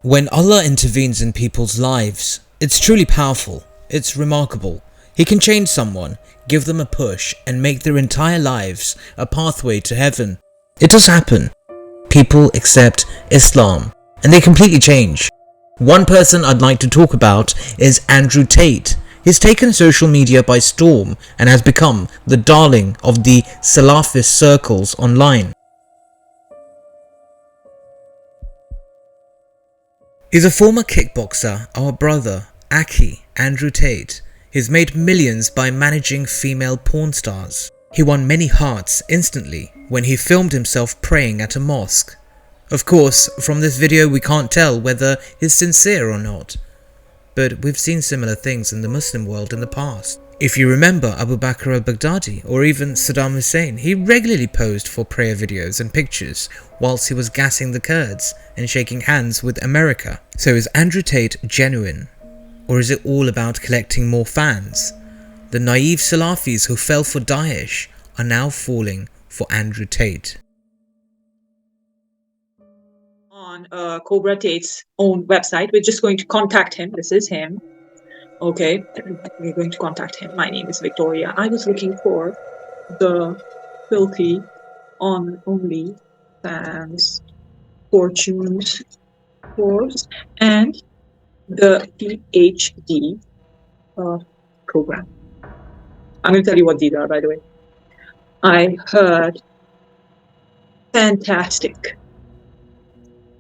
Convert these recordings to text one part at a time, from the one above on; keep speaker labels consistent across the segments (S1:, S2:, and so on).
S1: When Allah intervenes in people's lives, it's truly powerful. It's remarkable. He can change someone, give them a push, and make their entire lives a pathway to heaven. It does happen. People accept Islam, and they completely change. One person I'd like to talk about is Andrew Tate. He's taken social media by storm and has become the darling of the Salafist circles online. He's a former kickboxer, our brother, Aki, Andrew Tate. He's made millions by managing female porn stars. He won many hearts instantly when he filmed himself praying at a mosque. Of course, from this video we can't tell whether he's sincere or not. But we've seen similar things in the Muslim world in the past. If you remember Abu Bakr al-Baghdadi or even Saddam Hussein, he regularly posed for prayer videos and pictures whilst he was gassing the Kurds and shaking hands with America. So is Andrew Tate genuine? Or is it all about collecting more fans? The naive Salafis who fell for Daesh are now falling for Andrew Tate.
S2: On Cobra Tate's own website, we're just going to contact him. This is him. Okay, we're going to contact him. My name is Victoria. I was looking for the filthy on only fans fortunes course and the PhD program. I'm going to tell you what these are, by the way. I heard fantastic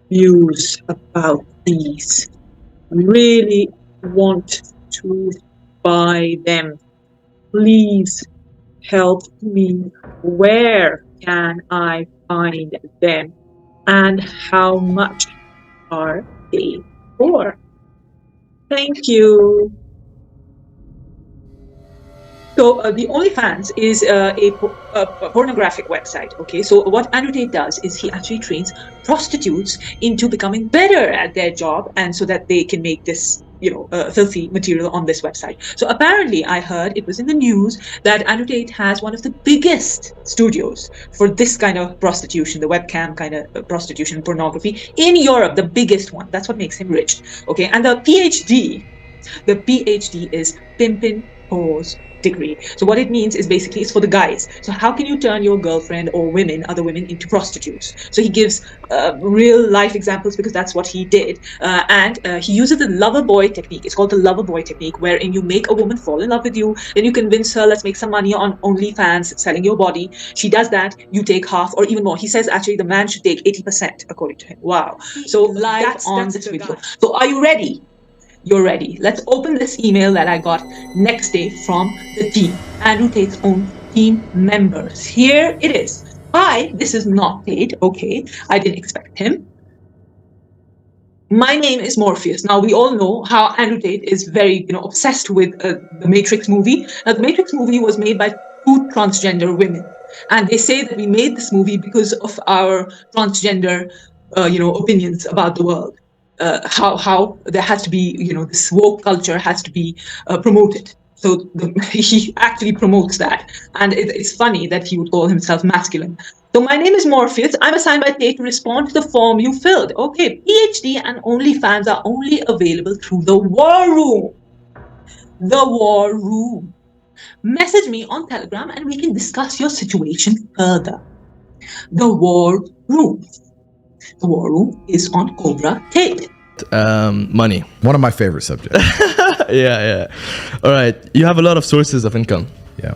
S2: views about these. Really want to buy them. Please help me. Where can I find them? And how much are they for? Thank you. So the OnlyFans is a pornographic website. Okay, so what Andrew Tate does is he actually trains prostitutes into becoming better at their job, and so that they can make this, filthy material on this website. So apparently, I heard it was in the news that Andrew Tate has one of the biggest studios for this kind of prostitution, the webcam kind of prostitution, pornography in Europe, the biggest one. That's what makes him rich. Okay, and the PhD is Pimpin' Pose degree. So what it means is basically it's for the guys. So how can you turn your girlfriend or other women into prostitutes? So he gives real life examples because that's what he did. And he uses the lover boy technique. It's called the lover boy technique, wherein you make a woman fall in love with you, then you convince her, let's make some money on OnlyFans, selling your body. She does that, you take half or even more. He says actually the man should take 80% according to him. Wow. So live on this video. So are you ready? You're ready. Let's open this email that I got next day from the team, Andrew Tate's own team members. Here it is. Hi, this is not Tate. Okay, I didn't expect him. My name is Morpheus. Now, we all know how Andrew Tate is very, obsessed with the Matrix movie. Now, the Matrix movie was made by 2 transgender women. And they say that we made this movie because of our transgender, opinions about the world. How there has to be, this woke culture has to be promoted. So he actually promotes that. And it's funny that he would call himself masculine. So my name is Morpheus. I'm assigned by Tate to respond to the form you filled. Okay, PhD and OnlyFans are only available through the War Room. The War Room. Message me on Telegram and we can discuss your situation further. The War Room. The War Room is on Cobra Tate.
S3: Money.
S4: One of my favorite subjects.
S3: Yeah. All right. You have a lot of sources of income.
S4: Yeah.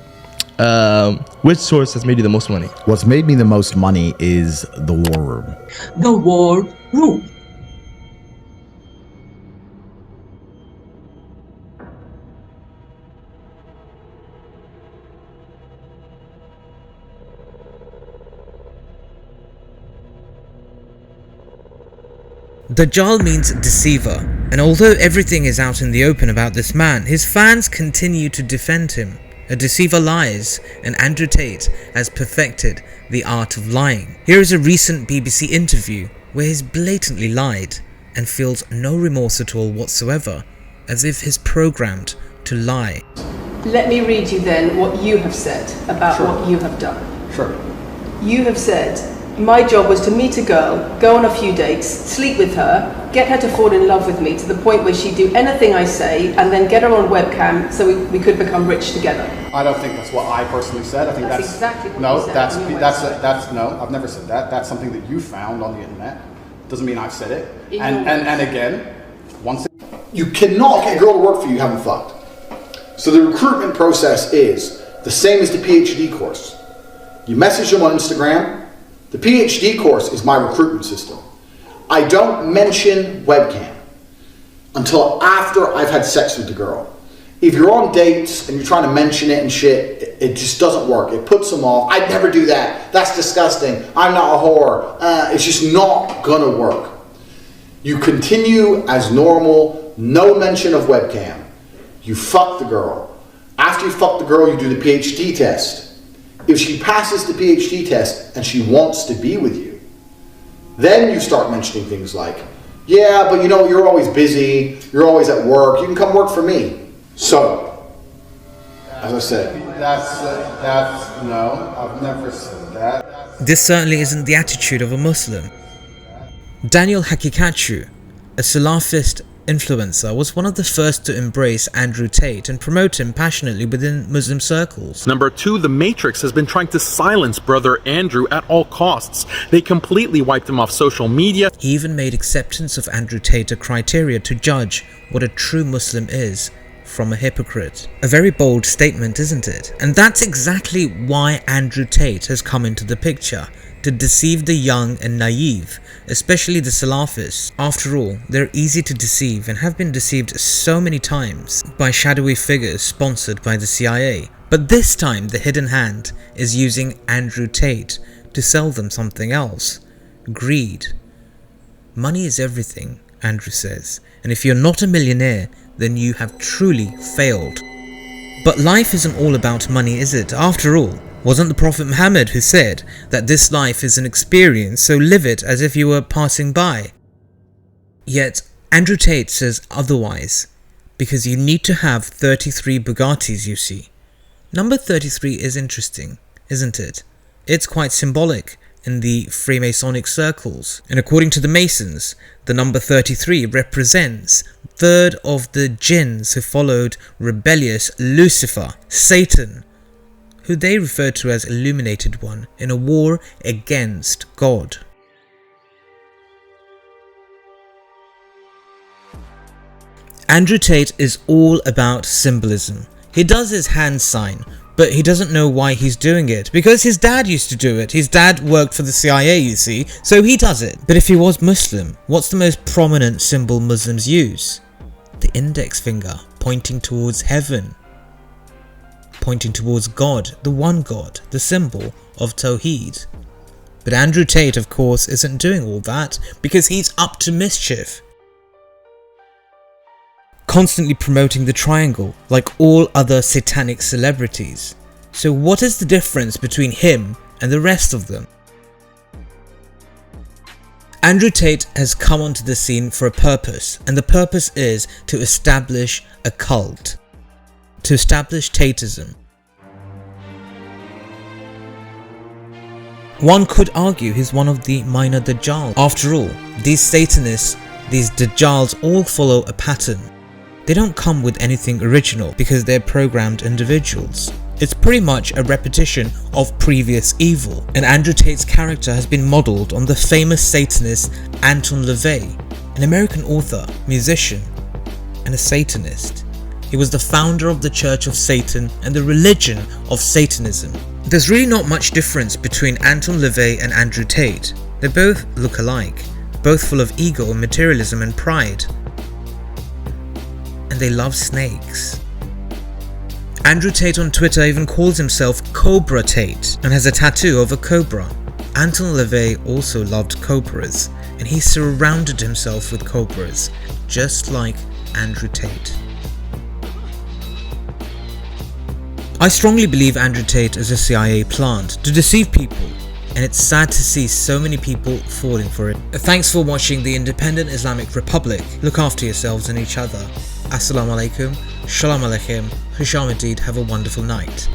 S3: Which source has made you the most money?
S4: What's made me the most money is the War Room.
S2: The War Room.
S1: Dajjal means deceiver, and although everything is out in the open about this man, his fans continue to defend him. A deceiver lies, and Andrew Tate has perfected the art of lying. Here is a recent BBC interview where he's blatantly lied and feels no remorse at all whatsoever, as if he's programmed to lie.
S5: Let me read you then what you have said about what you have done.
S6: Sure.
S5: You have said My job was to meet a girl, go on a few dates, sleep with her, get her to fall in love with me to the point where she'd do anything I say, and then get her on webcam so we could become rich together.
S6: I don't think that's what I personally said. I think that's
S5: exactly what
S6: no,
S5: you said
S6: that's no. I've never said that. That's something that you found on the internet. Doesn't mean I've said it. And again, once
S7: you cannot get a girl to work for you haven't fucked. So the recruitment process is the same as the PhD course. You message them on Instagram. The PhD course is my recruitment system. I don't mention webcam until after I've had sex with the girl. If you're on dates and you're trying to mention it and shit, it just doesn't work. It puts them off. I'd never do that. That's disgusting. I'm not a whore. It's just not gonna work. You continue as normal, no mention of webcam. You fuck the girl. After you fuck the girl, you do the PhD test. If she passes the PhD test and she wants to be with you, then you start mentioning things like, yeah, but you know, you're always busy, you're always at work, you can come work for me. So, as I said,
S6: that's no, I've never said that.
S1: This certainly isn't the attitude of a Muslim. Daniel Hakikachu, a Salafist influencer, was one of the first to embrace Andrew Tate and promote him passionately within Muslim circles.
S8: Number 2, the Matrix has been trying to silence brother Andrew at all costs. They completely wiped him off social media.
S1: He even made acceptance of Andrew Tate a criteria to judge what a true Muslim is from a hypocrite. A very bold statement, isn't it? And that's exactly why Andrew Tate has come into the picture, to deceive the young and naive, especially the Salafists. After all, they're easy to deceive and have been deceived so many times by shadowy figures sponsored by the CIA. But this time the hidden hand is using Andrew Tate to sell them something else. Greed. Money is everything, Andrew says, and if you're not a millionaire, then you have truly failed. But life isn't all about money, is it? After all, wasn't the Prophet Muhammad who said that this life is an experience, so live it as if you were passing by? Yet Andrew Tate says otherwise, because you need to have 33 Bugattis, you see. Number 33 is interesting, isn't it? It's quite symbolic in the Freemasonic circles, and according to the Masons, the number 33 represents third of the jinns who followed rebellious Lucifer, Satan, who they refer to as Illuminated One, in a war against God. Andrew Tate is all about symbolism. He does his hand sign, but he doesn't know why he's doing it, because his dad used to do it. His dad worked for the CIA, you see, so he does it. But if he was Muslim, what's the most prominent symbol Muslims use? The index finger, pointing towards heaven, pointing towards God, the one God, the symbol of Tawheed. But Andrew Tate, of course, isn't doing all that, because he's up to mischief, constantly promoting the triangle like all other satanic celebrities. So what is the difference between him and the rest of them? Andrew Tate has come onto the scene for a purpose, and the purpose is to establish a cult, to establish Tateism. One could argue he's one of the minor Dajjal. After all, these Satanists, these Dajjals all follow a pattern. They don't come with anything original because they're programmed individuals. It's pretty much a repetition of previous evil, and Andrew Tate's character has been modelled on the famous Satanist Anton LaVey, an American author, musician, and a Satanist. He was the founder of the Church of Satan and the religion of Satanism. There's really not much difference between Anton LaVey and Andrew Tate. They both look alike, both full of ego and materialism and pride. And they love snakes. Andrew Tate on Twitter even calls himself Cobra Tate and has a tattoo of a cobra. Anton LaVey also loved cobras, and he surrounded himself with cobras, just like Andrew Tate. I strongly believe Andrew Tate is a CIA plant to deceive people, and it's sad to see so many people falling for it. Thanks for watching the Independent Islamic Republic. Look after yourselves and each other. Assalamu alaikum, shalom alaikum, Hisham Adid, have a wonderful night.